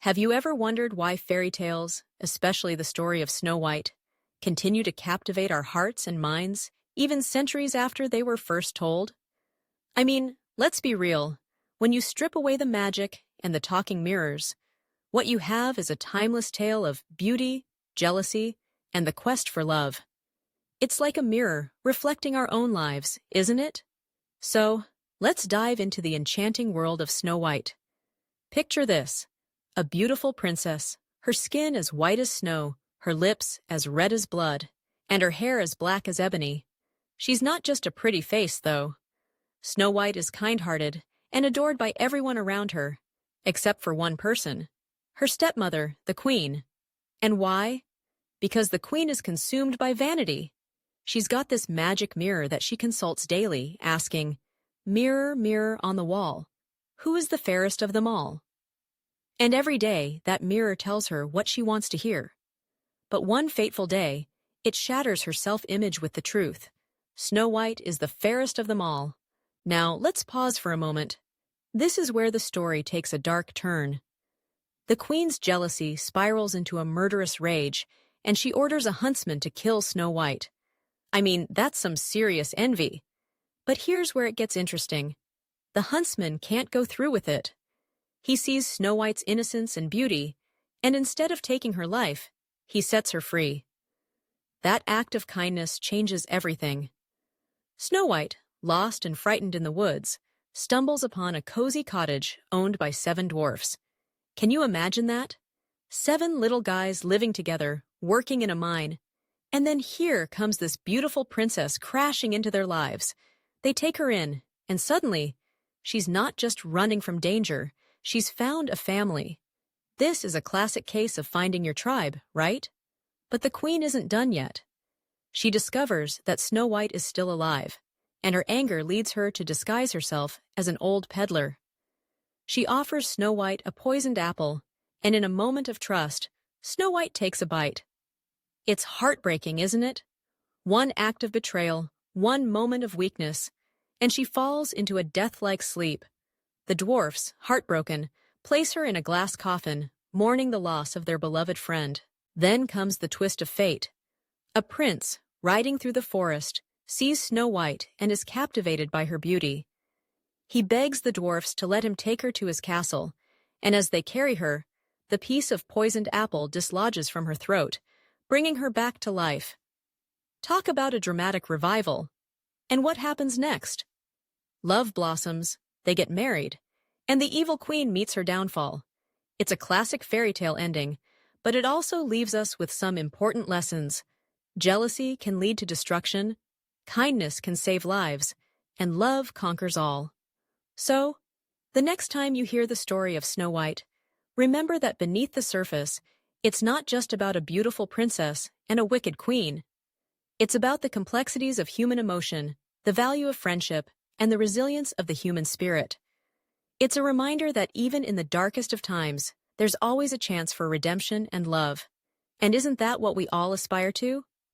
Have you ever wondered why fairy tales, especially the story of Snow White, continue to captivate our hearts and minds, even centuries after they were first told? I mean, let's be real. When you strip away the magic and the talking mirrors, what you have is a timeless tale of beauty, jealousy, and the quest for love. It's like a mirror reflecting our own lives, isn't it? So, let's dive into the enchanting world of Snow White. Picture this. A beautiful princess, her skin as white as snow, her lips as red as blood, and her hair as black as ebony. She's not just a pretty face, though. Snow White is kind-hearted and adored by everyone around her, except for one person, her stepmother, the queen. And why? Because the queen is consumed by vanity. She's got this magic mirror that she consults daily, asking, "Mirror, mirror on the wall, who is the fairest of them all?" And every day, that mirror tells her what she wants to hear. But one fateful day, it shatters her self-image with the truth. Snow White is the fairest of them all. Now, let's pause for a moment. This is where the story takes a dark turn. The queen's jealousy spirals into a murderous rage, and she orders a huntsman to kill Snow White. I mean, that's some serious envy. But here's where it gets interesting. The huntsman can't go through with it. He sees Snow White's innocence and beauty, and instead of taking her life, he sets her free. That act of kindness changes everything. Snow White, lost and frightened in the woods, stumbles upon a cozy cottage owned by 7 dwarfs. Can you imagine that? 7 little guys living together, working in a mine. And then here comes this beautiful princess crashing into their lives. They take her in, and suddenly, she's not just running from danger. She's found a family. This is a classic case of finding your tribe, right? But the queen isn't done yet. She discovers that Snow White is still alive, and her anger leads her to disguise herself as an old peddler. She offers Snow White a poisoned apple, and in a moment of trust, Snow White takes a bite. It's heartbreaking, isn't it? One act of betrayal, one moment of weakness, and she falls into a death-like sleep. The dwarfs, heartbroken, place her in a glass coffin, mourning the loss of their beloved friend. Then comes the twist of fate. A prince, riding through the forest, sees Snow White and is captivated by her beauty. He begs the dwarfs to let him take her to his castle, and as they carry her, the piece of poisoned apple dislodges from her throat, bringing her back to life. Talk about a dramatic revival. And what happens next? Love blossoms, they get married, and the evil queen meets her downfall. It's a classic fairy tale ending, but it also leaves us with some important lessons. Jealousy can lead to destruction, kindness can save lives, and love conquers all. So, the next time you hear the story of Snow White, remember that beneath the surface, it's not just about a beautiful princess and a wicked queen. It's about the complexities of human emotion, the value of friendship, and the resilience of the human spirit. It's a reminder that even in the darkest of times, there's always a chance for redemption and love. And isn't that what we all aspire to?